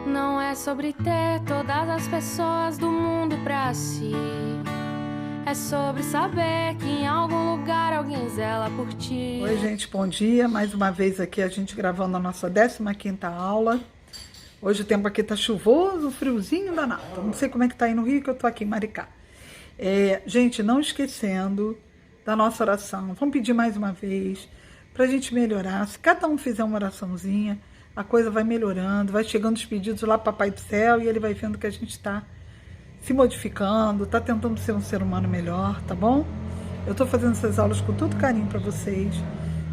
Não é sobre ter todas as pessoas do mundo pra si. É sobre saber que em algum lugar alguém zela por ti. Oi, gente, bom dia. Mais uma vez aqui a gente gravando a nossa 15ª aula. Hoje o tempo aqui tá chuvoso, friozinho danado. Não sei como é que tá aí no Rio, que eu tô aqui em Maricá. Gente, não esquecendo da nossa oração. Vamos pedir mais uma vez pra gente melhorar. Se cada um fizer uma oraçãozinha, a coisa vai melhorando, vai chegando os pedidos lá para Papai do Céu e ele vai vendo que a gente tá se modificando, tá tentando ser um ser humano melhor, tá bom? Eu tô fazendo essas aulas com todo carinho para vocês.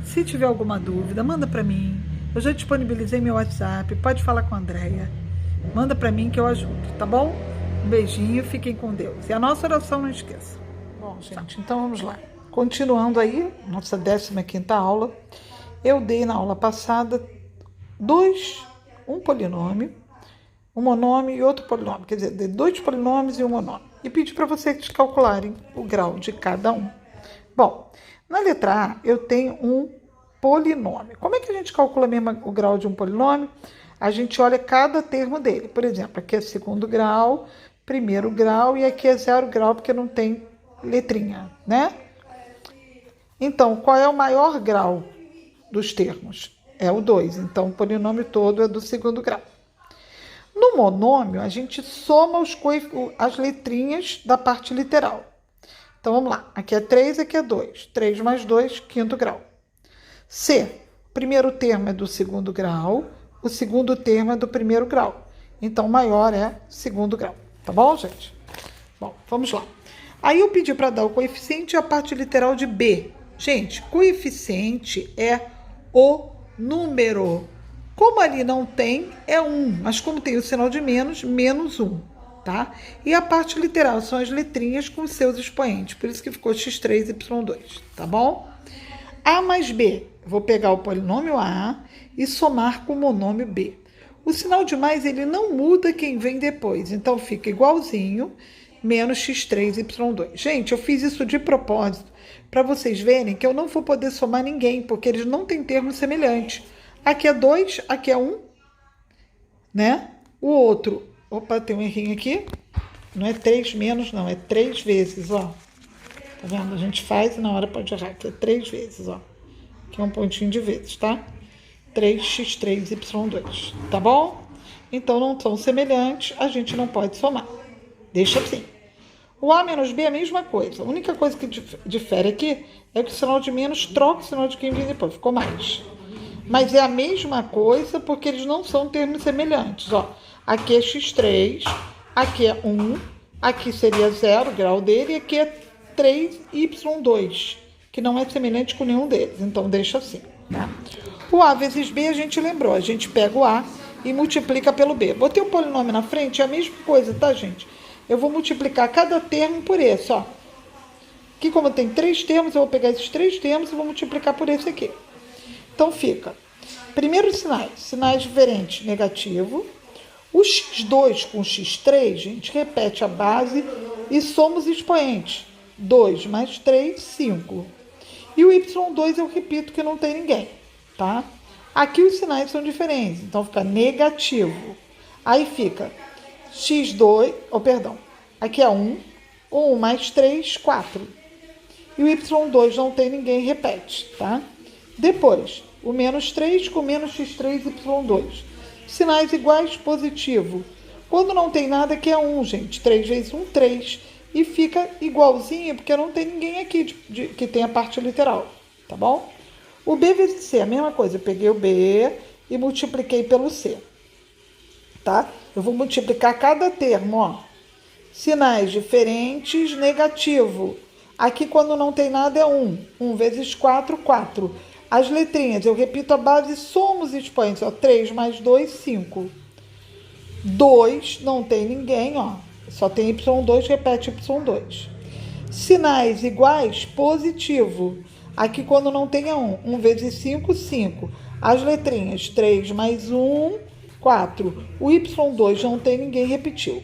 Se tiver alguma dúvida, manda para mim. Eu já disponibilizei meu WhatsApp, pode falar com a Andréia. Manda para mim que eu ajudo, tá bom? Um beijinho, fiquem com Deus. E a nossa oração não esqueça. Bom, gente, então vamos lá. Continuando aí, nossa 15ª aula. Eu dei na aula passada um polinômio, um monômio e outro polinômio, quer dizer, de 2 polinômios e um monômio. E pedi para vocês calcularem o grau de cada um. Bom, na letra A eu tenho um polinômio. Como é que a gente calcula mesmo o grau de um polinômio? A gente olha cada termo dele. Por exemplo, aqui é segundo grau, primeiro grau e aqui é 0 grau porque não tem letrinha, né? Então, qual é o maior grau dos termos? É o 2. Então, o polinômio todo é do segundo grau. No monômio, a gente soma as letrinhas da parte literal. Então, vamos lá. Aqui é 3, aqui é 2. 3 mais 2, quinto grau. C. O primeiro termo é do segundo grau, o segundo termo é do primeiro grau. Então, o maior é segundo grau. Tá bom, gente? Bom, vamos lá. Aí eu pedi para dar o coeficiente e a parte literal de B. Gente, coeficiente é o número. Como ali não tem, é 1, mas como tem o sinal de menos, menos 1, tá? E a parte literal são as letrinhas com os seus expoentes, por isso que ficou x3, y2, tá bom? A mais B, vou pegar o polinômio A e somar com o monômio B. O sinal de mais, ele não muda quem vem depois, então fica igualzinho, menos x3, y2. Gente, eu fiz isso de propósito, para vocês verem que eu não vou poder somar ninguém, porque eles não têm termos semelhantes. Aqui é 2, aqui é 1, né? O outro, opa, tem um errinho aqui. Não é 3 menos, não, é 3 vezes, ó. Tá vendo? A gente faz e na hora pode errar, aqui é 3 vezes, ó. Aqui é um pontinho de vezes, tá? 3x3, y2, tá bom? Então, não são semelhantes, a gente não pode somar. Deixa assim. O A menos B é a mesma coisa. A única coisa que difere aqui é que o sinal de menos troca o sinal de quem vem depois, ficou mais. Mas é a mesma coisa porque eles não são termos semelhantes. Ó, aqui é x3, aqui é 1, aqui seria 0, o grau dele, e aqui é 3y2, que não é semelhante com nenhum deles. Então, deixa assim. Tá? O A vezes B a gente lembrou. A gente pega o A e multiplica pelo B. Botei o polinômio na frente, é a mesma coisa, tá, gente? Eu vou multiplicar cada termo por esse, ó. Aqui, como tem 3 termos, eu vou pegar esses 3 termos e vou multiplicar por esse aqui. Então, fica. Primeiros sinais diferentes, negativo. O x2 com o x3, gente, repete a base e soma os expoentes. 2 mais 3, 5. E o y2 eu repito que não tem ninguém, tá? Aqui os sinais são diferentes, então fica negativo. Aí fica x2, aqui é 1, 1 mais 3, 4. E o y2 não tem ninguém, repete, tá? Depois, o menos 3 com menos x3, y2. Sinais iguais, positivo. Quando não tem nada, que é 1, gente. 3 vezes 1, 3. E fica igualzinho, porque não tem ninguém aqui que tem a parte literal, tá bom? O B vezes C, a mesma coisa. Eu peguei o B e multipliquei pelo C, tá? Eu vou multiplicar cada termo, ó. Sinais diferentes, negativo. Aqui, quando não tem nada, é 1. 1 vezes 4, 4. As letrinhas, eu repito a base, somo os expoentes, ó. 3 mais 2, 5. 2, não tem ninguém, ó. Só tem y2, repete y2. Sinais iguais, positivo. Aqui, quando não tem, é 1. 1 vezes 5, 5. As letrinhas, 3 mais 1, 4. O y2 não tem ninguém, repetiu.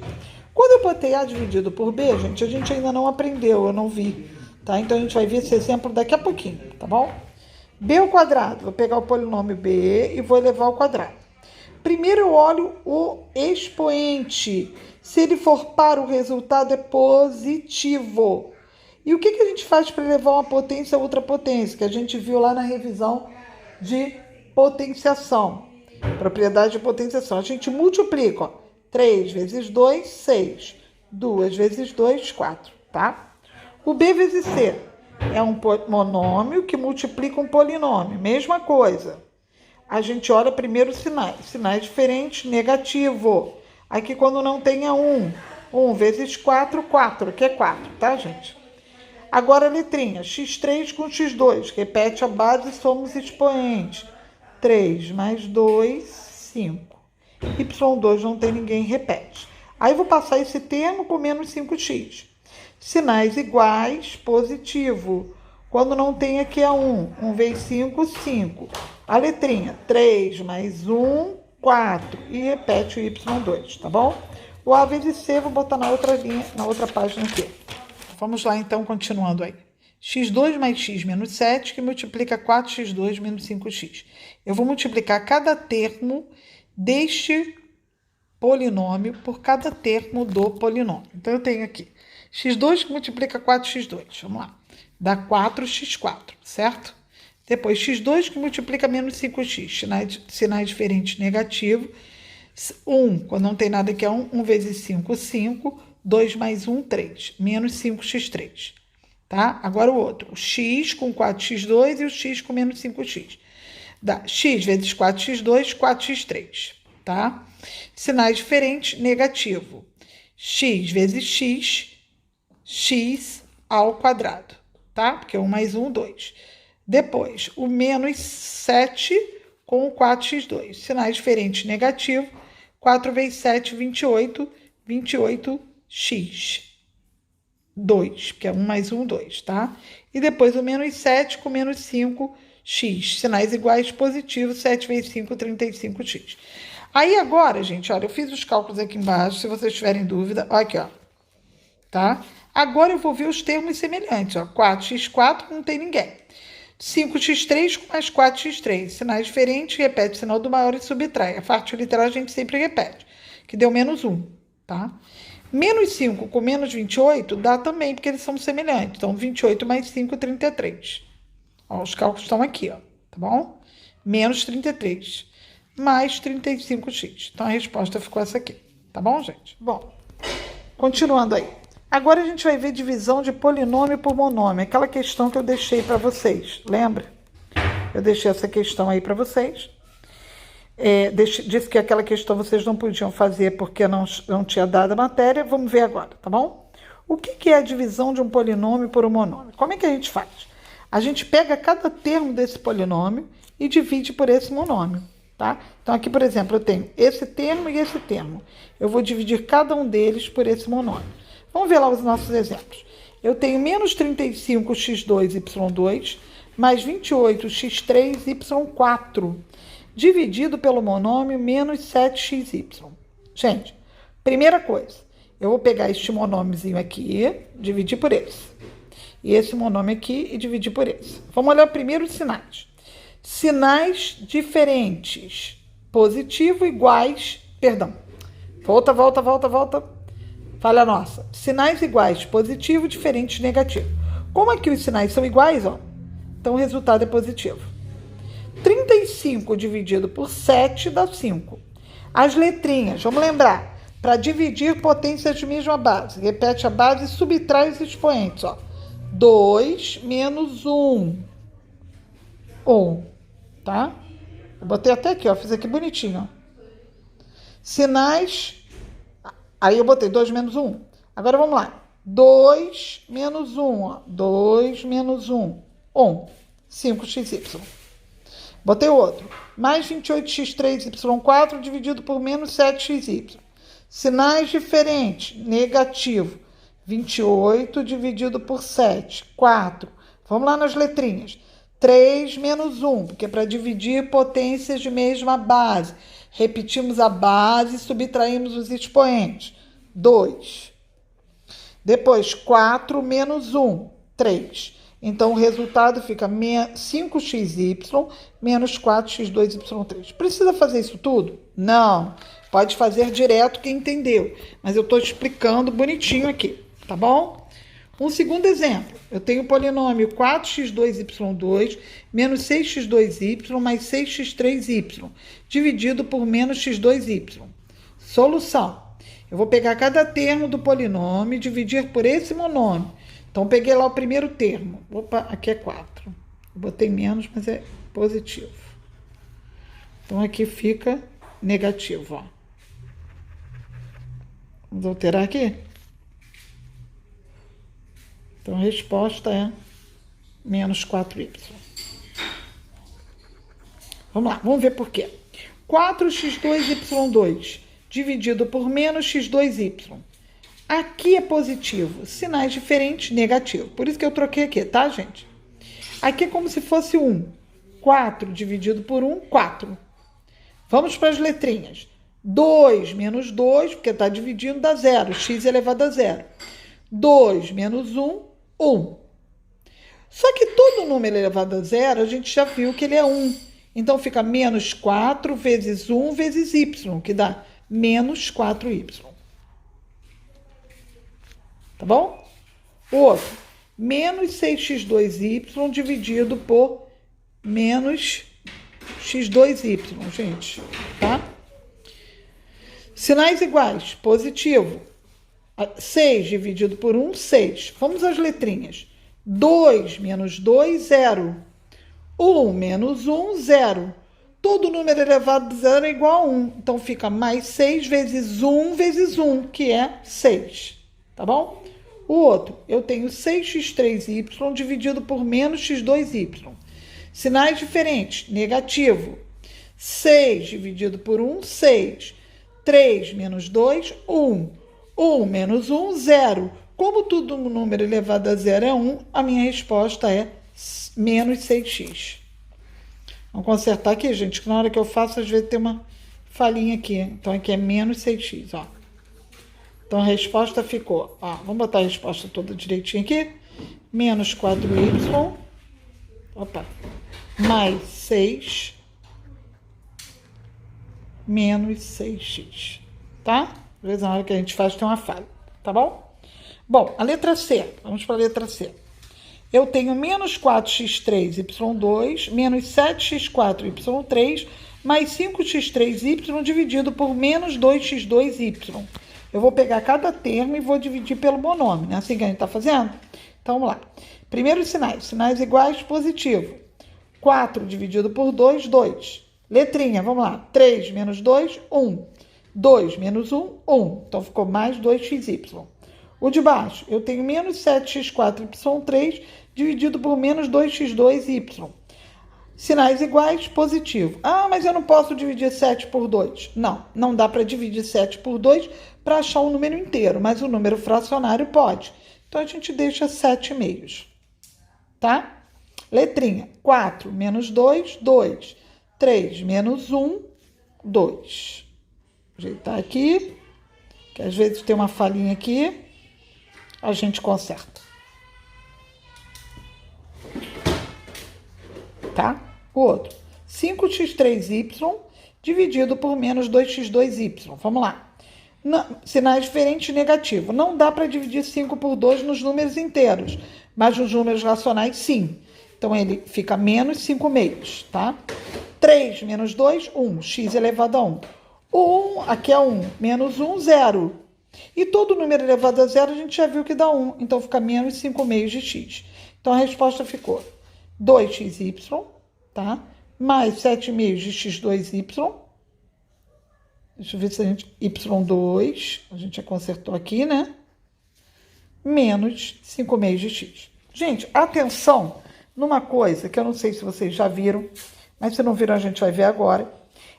Quando eu botei A dividido por B, gente, a gente ainda não aprendeu, eu não vi, tá? Então, a gente vai ver esse exemplo daqui a pouquinho, tá bom? B ao quadrado, vou pegar o polinômio B e vou elevar ao quadrado. Primeiro eu olho o expoente. Se ele for par, o resultado é positivo. E o que a gente faz para elevar uma potência a outra potência? Que a gente viu lá na revisão de potenciação. Propriedade de potenciação. A gente multiplica, ó. 3 vezes 2, 6. 2 vezes 2, 4, tá? O B vezes C é um monômio que multiplica um polinômio. Mesma coisa. A gente olha primeiro os sinais. Sinais diferentes, negativo. Aqui quando não tem é 1. 1 vezes 4, 4, que é 4, tá, gente? Agora a letrinha, x3 com x2. Repete a base, somos expoentes. 3 mais 2, 5. Y2 não tem ninguém, repete. Aí vou passar esse termo com menos 5x. Sinais iguais, positivo. Quando não tem aqui é 1. 1 vezes 5, 5. A letrinha, 3 mais 1, 4. E repete o Y2, tá bom? O A vezes C, vou botar na outra linha, na outra página aqui. Vamos lá, então, continuando aí. x2 mais x menos 7, que multiplica 4x2 menos 5x. Eu vou multiplicar cada termo deste polinômio por cada termo do polinômio. Então, eu tenho aqui x2 que multiplica 4x2. Vamos lá. Dá 4x4, certo? Depois, x2 que multiplica menos 5x. Sinais diferentes, negativo. 1, quando não tem nada aqui é 1. 1 vezes 5, 5. 2 mais 1, 3. Menos 5x3. Tá? Agora o outro. O x com 4x2 e o x com menos 5x. Dá x vezes 4x2, 4x3. Tá? Sinais diferentes, negativo. X vezes x, x ao quadrado. Tá? Porque 1 mais 1, 2. Depois, o menos 7 com o 4x2. Sinais diferentes, negativo. 4 vezes 7, 28. 28x. 2, porque é 1 mais 1, 2, tá? E depois o menos 7 com menos 5x. Sinais iguais, positivo. 7 vezes 5, 35x. Aí agora, gente, olha, eu fiz os cálculos aqui embaixo, se vocês tiverem dúvida. Olha aqui, ó. Tá? Agora eu vou ver os termos semelhantes, ó. 4x4 não tem ninguém. 5x3 com mais 4x3. Sinais diferentes, repete o sinal do maior e subtrai. A parte literal a gente sempre repete, que deu menos 1, tá? Menos 5 com menos 28 dá também, porque eles são semelhantes. Então, 28 mais 5, 33. Ó, os cálculos estão aqui, ó, tá bom? Menos 33, mais 35x. Então, a resposta ficou essa aqui, tá bom, gente? Bom, continuando aí. Agora a gente vai ver divisão de polinômio por monômio, aquela questão que eu deixei para vocês, lembra? Eu deixei essa questão aí para vocês. Disse que aquela questão vocês não podiam fazer porque não tinha dado a matéria. Vamos ver agora, tá bom? O que é a divisão de um polinômio por um monômio? Como é que a gente faz? A gente pega cada termo desse polinômio e divide por esse monômio, tá? Então, aqui, por exemplo, eu tenho esse termo e esse termo. Eu vou dividir cada um deles por esse monômio. Vamos ver lá os nossos exemplos. Eu tenho menos 35x2, y2, mais 28x3, y4, dividido pelo monômio menos 7xy. Gente, primeira coisa, eu vou pegar este monômiozinho aqui, dividir por esse. E esse monômio aqui e dividir por esse. Vamos olhar primeiro os sinais. Sinais diferentes. Positivo iguais, perdão. Volta. Falha nossa. Sinais iguais, positivo, diferentes, negativo. Como aqui os sinais são iguais, ó, então o resultado é positivo. 35 dividido por 7 dá 5. As letrinhas, vamos lembrar, para dividir potências de mesma base. Repete a base e subtrai os expoentes, ó. 2 menos 1. 1, tá? Eu botei até aqui, ó, fiz aqui bonitinho, ó. Sinais, aí eu botei 2 menos 1. Agora vamos lá. 2 menos 1, ó. 2 menos 1, 1. 5xy. Botei o outro. Mais 28x3, y4 dividido por menos 7xy. Sinais diferentes. Negativo. 28 dividido por 7. 4. Vamos lá nas letrinhas. 3 menos 1, porque é para dividir potências de mesma base. Repetimos a base e subtraímos os expoentes. 2. Depois, 4 menos 1, 3. Então, o resultado fica 5xy menos 4x2y3. Precisa fazer isso tudo? Não, pode fazer direto quem entendeu, mas eu estou explicando bonitinho aqui, tá bom? Um segundo exemplo, eu tenho o polinômio 4x2y2 menos 6x2y mais 6x3y, dividido por menos x2y. Solução. Eu vou pegar cada termo do polinômio e dividir por esse monômio. Então, peguei lá o primeiro termo. Opa, aqui é 4. Eu botei menos, mas é positivo. Então, aqui fica negativo, ó. Vamos alterar aqui? Então, a resposta é menos 4y. Vamos lá, vamos ver por quê. 4x2y2 dividido por menos x2y. Aqui é positivo, sinais diferentes, negativo. Por isso que eu troquei aqui, tá, gente? Aqui é como se fosse 1. 4 dividido por 1, 4. Vamos para as letrinhas. 2 menos 2, porque está dividindo, dá 0. X elevado a 0. 2 menos 1, 1. Só que todo número elevado a 0, a gente já viu que ele é 1. Então, fica menos 4 vezes 1 vezes y, que dá menos 4y. Tá bom? O outro, menos 6x2y dividido por menos x2y, gente, tá? Sinais iguais, positivo. 6 dividido por 1, 6. Vamos às letrinhas. 2 menos 2, 0. 1 menos 1, 0. Todo número elevado a 0 é igual a 1. Então, fica mais 6 vezes 1, que é 6. Tá bom? O outro, eu tenho 6x3y dividido por menos x2y. Sinais diferentes. Negativo. 6 dividido por 1, 6. 3 menos 2, 1. 1 menos 1, 0. Como todo número elevado a 0 é 1, a minha resposta é menos 6x. Vamos consertar aqui, gente, que na hora que eu faço, às vezes tem uma falhinha aqui. Então, aqui é menos 6x, ó. Então, a resposta ficou, ó, vamos botar a resposta toda direitinho aqui. Menos 4y, opa, mais 6, menos 6x, tá? Às vezes, na hora que a gente faz, tem uma falha, tá bom? Bom, a letra C, vamos para a letra C. Eu tenho menos 4x3y2, menos 7x4y3, mais 5x3y dividido por menos 2x2y. Eu vou pegar cada termo e vou dividir pelo monômio, né? Assim que a gente está fazendo? Então, vamos lá. Primeiros sinais. Sinais iguais, positivo. 4 dividido por 2, 2. Letrinha, vamos lá. 3 menos 2, 1. 2 menos 1, 1. Então, ficou mais 2xy. O de baixo, eu tenho menos 7x4y3 dividido por menos 2x2y. Sinais iguais, positivo. Ah, mas eu não posso dividir 7 por 2. Não, não dá para dividir 7 por 2 para achar o número inteiro, mas o número fracionário pode. Então, a gente deixa 7 meios, tá? Letrinha, 4 menos 2, 2. 3 menos 1, 2. Ajeitar aqui, que às vezes tem uma falhinha aqui, a gente conserta. Tá? O outro, 5x3y dividido por menos 2x2y. Vamos lá. Sinais diferentes, negativo. Não dá para dividir 5 por 2 nos números inteiros, mas nos números racionais, sim. Então, ele fica menos 5 meios, tá? 3 menos 2, 1. X elevado a 1. O 1, aqui é 1. Menos 1, 0. E todo número elevado a 0, a gente já viu que dá 1. Então, fica menos 5 meios de x. Então, a resposta ficou 2xy, tá? Mais 7 meios de x2y. Deixa eu ver se a gente... y2, a gente já consertou aqui, né? Menos 5 meios de x. Gente, atenção numa coisa que eu não sei se vocês já viram, mas se não viram, a gente vai ver agora.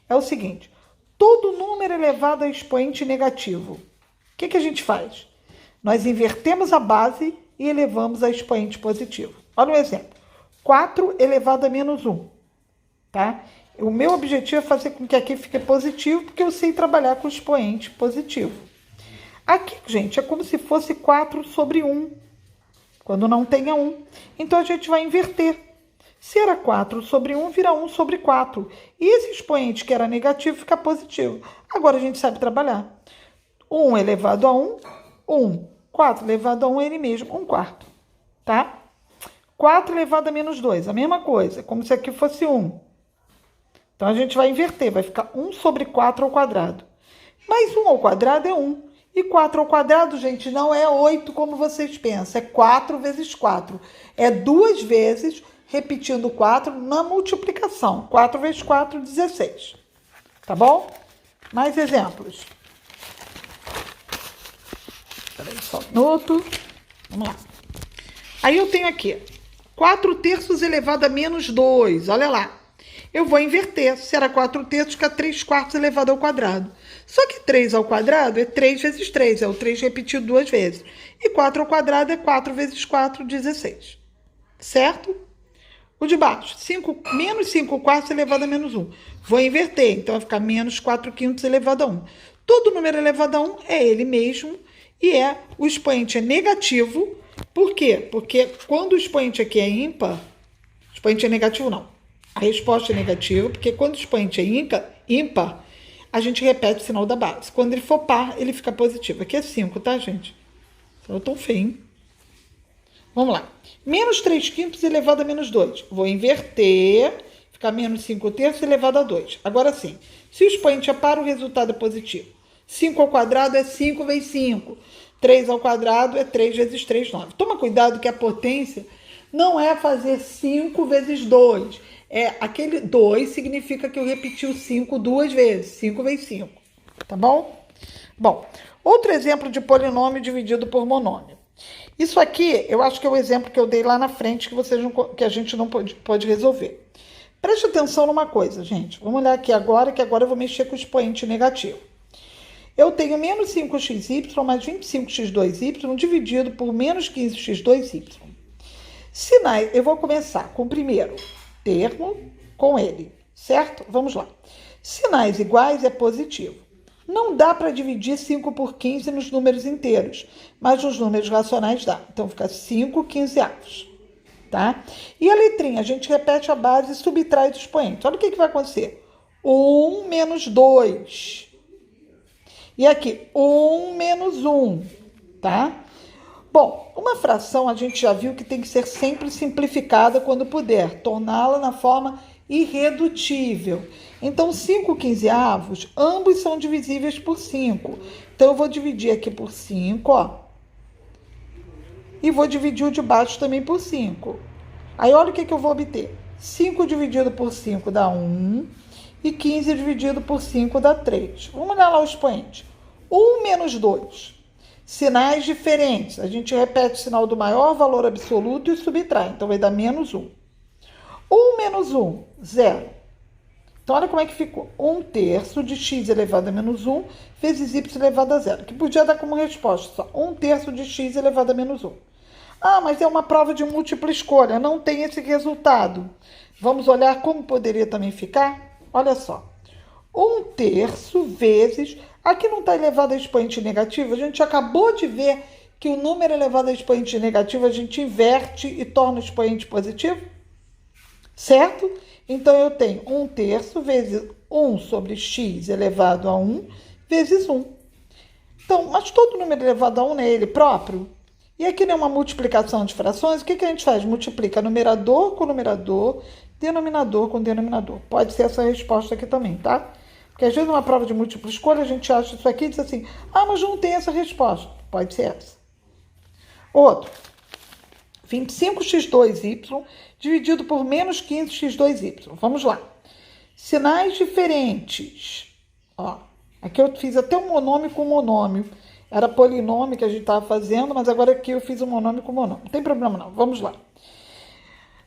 É o seguinte, todo número elevado a expoente negativo, o que a gente faz? Nós invertemos a base e elevamos a expoente positivo. Olha um exemplo. 4 elevado a menos 1, tá? O meu objetivo é fazer com que aqui fique positivo, porque eu sei trabalhar com expoente positivo. Aqui, gente, é como se fosse 4 sobre 1, quando não tenha 1. Então, a gente vai inverter. Se era 4 sobre 1, vira 1 sobre 4. E esse expoente que era negativo fica positivo. Agora a gente sabe trabalhar. 1 elevado a 1, 1. 4 elevado a 1 é ele mesmo, 1 quarto. Tá? 4 elevado a menos 2, a mesma coisa, como se aqui fosse 1. Então, a gente vai inverter, vai ficar 1 sobre 4 ao quadrado. Mas 1 ao quadrado é 1. E 4 ao quadrado, gente, não é 8 como vocês pensam, é 4 vezes 4. É 2 vezes, repetindo 4 na multiplicação. 4 vezes 4, 16. Tá bom? Mais exemplos. Espera aí só um minuto. Vamos lá. Aí eu tenho aqui 4 terços elevado a menos 2. Olha lá. Eu vou inverter. Se era 4 terços, fica 3 quartos elevado ao quadrado. Só que 3 ao quadrado é 3 vezes 3. É o 3 repetido 2 vezes. E 4 ao quadrado é 4 vezes 4, 16. Certo? O de baixo. Menos 5 quartos elevado a menos 1. Vou inverter. Então, vai ficar menos 4 quintos elevado a 1. Todo número elevado a 1 é ele mesmo. E o expoente é negativo. Por quê? Porque quando o expoente aqui é ímpar, o expoente é negativo não. A resposta é negativa, porque quando o expoente é ímpar, a gente repete o sinal da base. Quando ele for par, ele fica positivo. Aqui é 5, tá, gente? Eu tô feio, hein? Vamos lá. Menos 3 quintos elevado a menos 2. Vou inverter, ficar menos 5 terços elevado a 2. Agora sim, se o expoente é par, o resultado é positivo. 5 ao quadrado é 5 vezes 5. 3 ao quadrado é 3 vezes 3, 9. Toma cuidado que a potência não é fazer 5 vezes 2. Aquele 2 significa que eu repeti o 5 duas vezes. 5 vezes 5. Tá bom? Bom, outro exemplo de polinômio dividido por monômio. Isso aqui, eu acho que é o exemplo que eu dei lá na frente que a gente não pode resolver. Preste atenção numa coisa, gente. Vamos olhar aqui agora, que agora eu vou mexer com o expoente negativo. Eu tenho menos 5xy mais 25x2y dividido por menos 15x2y. Sinais, eu vou começar com o primeiro termo, com ele, certo? Vamos lá. Sinais iguais é positivo. Não dá para dividir 5 por 15 nos números inteiros, mas nos números racionais dá. Então, fica 5 quinzeavos, tá? E a letrinha, a gente repete a base e subtrai do expoente. Olha o que vai acontecer. 1 menos 2. E aqui, 1 menos 1, tá? Bom, uma fração a gente já viu que tem que ser sempre simplificada quando puder, torná-la na forma irredutível. Então, 5 quinzeavos, ambos são divisíveis por 5. Então, eu vou dividir aqui por 5, ó. E vou dividir o de baixo também por 5. Aí, olha o que eu vou obter. 5 dividido por 5 dá 1. E 15 dividido por 5 dá 3. Vamos olhar lá o expoente. 1 menos 2. Sinais diferentes. A gente repete o sinal do maior valor absoluto e subtrai. Então, vai dar menos 1. 1 menos 1, 0. Então, olha como é que ficou. 1 terço de x elevado a menos 1 vezes y elevado a 0. Que podia dar como resposta só 1 terço de x elevado a menos 1. Ah, mas é uma prova de múltipla escolha. Não tem esse resultado. Vamos olhar como poderia também ficar? Olha só. 1 terço vezes... Aqui não está elevado a expoente negativo. A gente acabou de ver que o número elevado a expoente negativo a gente inverte e torna o expoente positivo. Certo? Então, eu tenho 1 terço vezes 1 sobre x elevado a 1 vezes 1. Então, mas todo número elevado a 1 não é ele próprio? E aqui não é uma multiplicação de frações? O que a gente faz? Multiplica numerador com numerador, denominador com denominador. Pode ser essa resposta aqui também, tá? Porque às vezes numa prova de múltipla escolha a gente acha isso aqui e diz assim, ah, mas não tem essa resposta. Pode ser essa. Outro. 25x2y dividido por menos 15x2y. Vamos lá. Sinais diferentes. Ó, aqui eu fiz até um monômio com monômio. Era polinômio que a gente estava fazendo, mas agora aqui eu fiz um monômio com monômio. Não tem problema não. Vamos lá.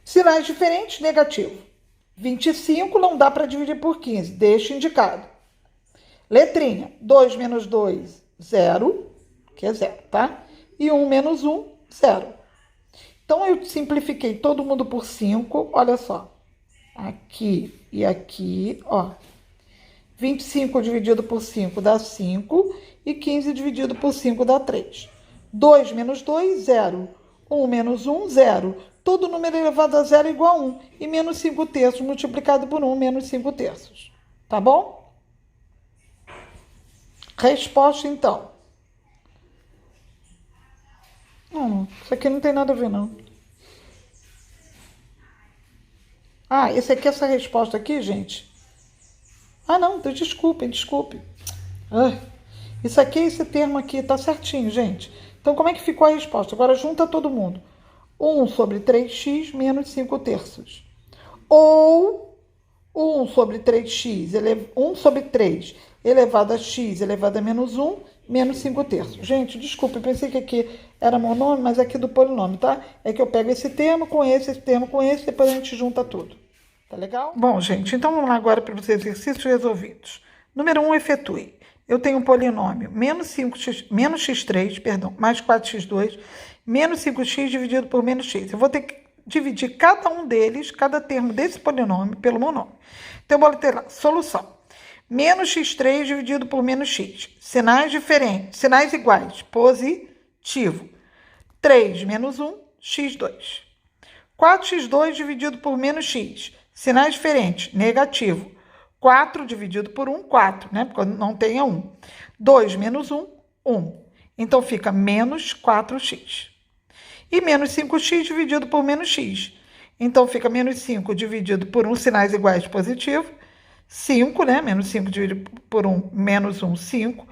Sinais diferentes, negativo. 25 não dá para dividir por 15. Deixa indicado. Letrinha. 2 menos 2, 0. Que é 0, tá? E 1 menos 1, 0. Então, eu simplifiquei todo mundo por 5. Olha só. Aqui e aqui, ó. 25 dividido por 5 dá 5. E 15 dividido por 5 dá 3. 2 menos 2, 0. 1 menos 1, 0. todo número elevado a zero é igual a 1. E menos 5 terços multiplicado por 1, menos 5 terços. Tá bom? Resposta, então. Isso aqui não tem nada a ver, não. Ah, essa resposta aqui, gente. Ah, não, desculpem. Isso aqui, esse termo aqui, tá certinho, gente. Então, como é que ficou a resposta? Agora, junta todo mundo. 1 sobre 3x menos 5 terços. Ou 1 sobre 3x, 1 sobre 3 elevado a x elevado a menos 1, menos 5 terços. Gente, desculpa, eu pensei que aqui era monômio, mas aqui do polinômio, tá? É que eu pego esse termo com esse termo com esse, depois a gente junta tudo. Tá legal? Bom, gente, então vamos lá agora para os exercícios resolvidos. Número 1, efetue. Eu tenho um polinômio menos x3, mais 4x2, menos 5x dividido por menos x. Eu vou ter que dividir cada um deles, cada termo desse polinômio, pelo monômio. Então, eu vou ter lá, solução. Menos x3 dividido por menos x. Sinais diferentes, sinais iguais, positivo. 3 menos 1, x2. 4x2 dividido por menos x. Sinais diferentes, negativo. 4 dividido por 1, 4, né? Porque não tem 1. 2 menos 1, 1. Então, fica menos 4x. E menos 5x dividido por menos x. Então, fica menos 5 dividido por 1, sinais iguais, positivo. 5, né? Menos 5 dividido por 1, menos 1, 5.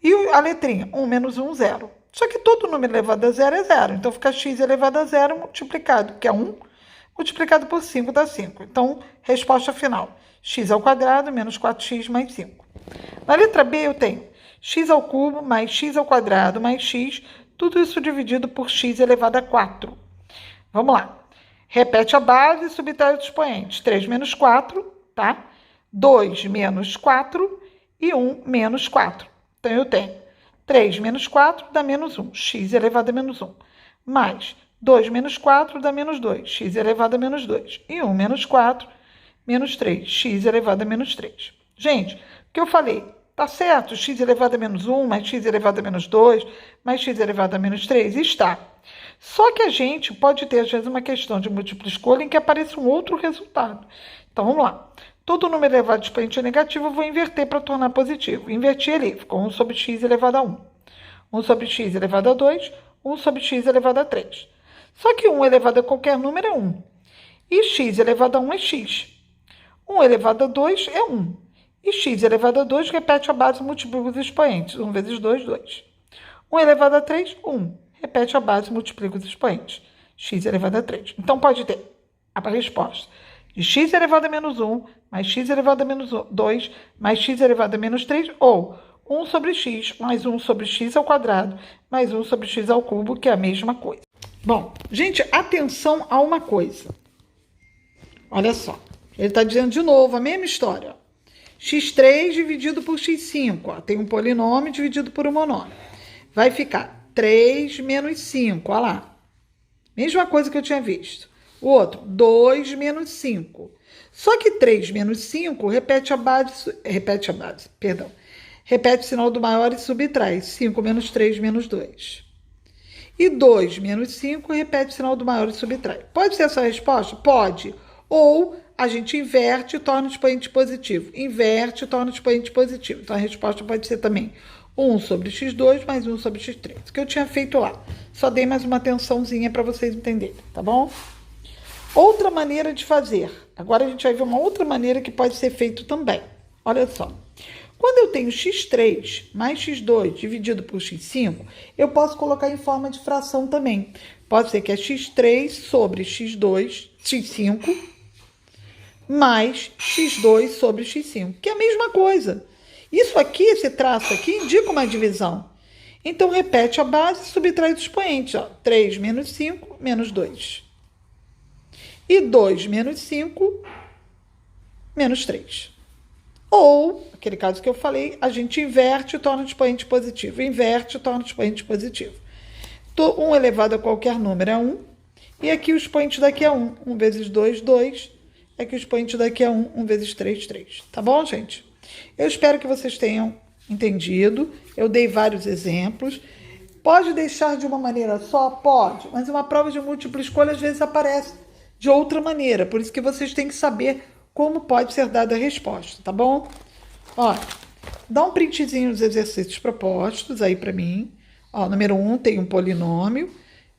E a letrinha, 1 menos 1, 0. Só que todo número elevado a 0 é 0. Então, fica x elevado a 0 multiplicado, que é 1, multiplicado por 5 dá 5. Então, resposta final. X ao quadrado menos 4x mais 5. Na letra B, eu tenho x ao cubo mais x ao quadrado mais x, tudo isso dividido por x elevado a 4. Vamos lá. Repete a base e subtrai os expoentes. 3 menos 4, tá? 2 menos 4 e 1 menos 4. Então, eu tenho 3 menos 4 dá menos 1, x elevado a menos 1. Mais 2 menos 4 dá menos 2, x elevado a menos 2. E 1 menos 4, menos 3, x elevado a menos 3. Gente, o que eu falei? Tá certo? X elevado a menos 1, mais x elevado a menos 2, mais x elevado a menos 3? Está. Só que a gente pode ter, às vezes, uma questão de múltipla escolha em que apareça um outro resultado. Então, vamos lá. Todo número elevado de expoente negativo eu vou inverter para tornar positivo. Inverti ali, ficou 1 sobre x elevado a 1. 1 sobre x elevado a 2, 1 sobre x elevado a 3. Só que 1 elevado a qualquer número é 1. E x elevado a 1 é x. 1 elevado a 2 é 1. E x elevado a 2 repete a base e multiplica os expoentes. 1 vezes 2, 2. 1 elevado a 3, 1. Repete a base e multiplica os expoentes. X elevado a 3. Então, pode ter a resposta de x elevado a menos 1, mais x elevado a menos 2, mais x elevado a menos 3, ou 1 sobre x, mais 1 sobre x ao quadrado, mais 1 sobre x ao cubo, que é a mesma coisa. Bom, gente, atenção a uma coisa. Olha só. Ele está dizendo de novo a mesma história. x3 dividido por x5. Ó, tem um polinômio dividido por um monômio. Vai ficar 3 menos 5. Olha lá. Mesma coisa que eu tinha visto. O outro, 2 menos 5. Só que 3 menos 5 repete o sinal do maior e subtrai. 5 menos 3 menos 2. E 2 menos 5 repete o sinal do maior e subtrai. Pode ser essa a resposta? Pode. Ou a gente inverte e torna o expoente positivo. Inverte e torna o expoente positivo. Então, a resposta pode ser também 1 sobre x2 mais 1 sobre x3. O que eu tinha feito lá. Só dei mais uma atençãozinha para vocês entenderem, tá bom? Outra maneira de fazer. Agora, a gente vai ver uma outra maneira que pode ser feito também. Olha só. Quando eu tenho x3 mais x2 dividido por x5, eu posso colocar em forma de fração também. Pode ser que é x3 sobre x2, x5, mais x2 sobre x5, que é a mesma coisa. Isso aqui, esse traço aqui, indica uma divisão. Então, repete a base e subtrai os expoentes. Ó. 3 menos 5, menos 2. E 2 menos 5, menos 3. Ou, aquele caso que eu falei, a gente inverte e torna o expoente positivo. Inverte e torna o expoente positivo. 1 elevado a qualquer número é 1. E aqui o expoente daqui é 1. 1 vezes 2, 2. Aqui o expoente daqui é 1. 1 vezes 3, 3. Tá bom, gente? Eu espero que vocês tenham entendido. Eu dei vários exemplos. Pode deixar de uma maneira só? Pode, mas uma prova de múltipla escolha às vezes aparece de outra maneira, por isso que vocês têm que saber como pode ser dada a resposta, tá bom? Olha, dá um printzinho dos exercícios propostos aí para mim. Ó, número 1 tem um polinômio,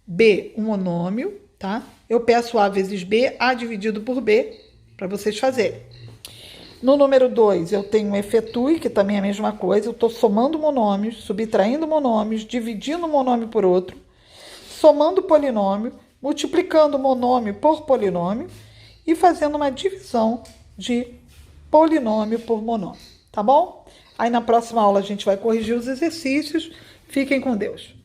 B um monômio, tá? Eu peço A vezes B, A dividido por B, para vocês fazerem. No número 2, eu tenho um efetue, que também é a mesma coisa. Eu estou somando monômios, subtraindo monômios, dividindo um monômio por outro, somando polinômio, multiplicando monômio por polinômio e fazendo uma divisão de polinômio por monômio, tá bom? Aí na próxima aula a gente vai corrigir os exercícios. Fiquem com Deus.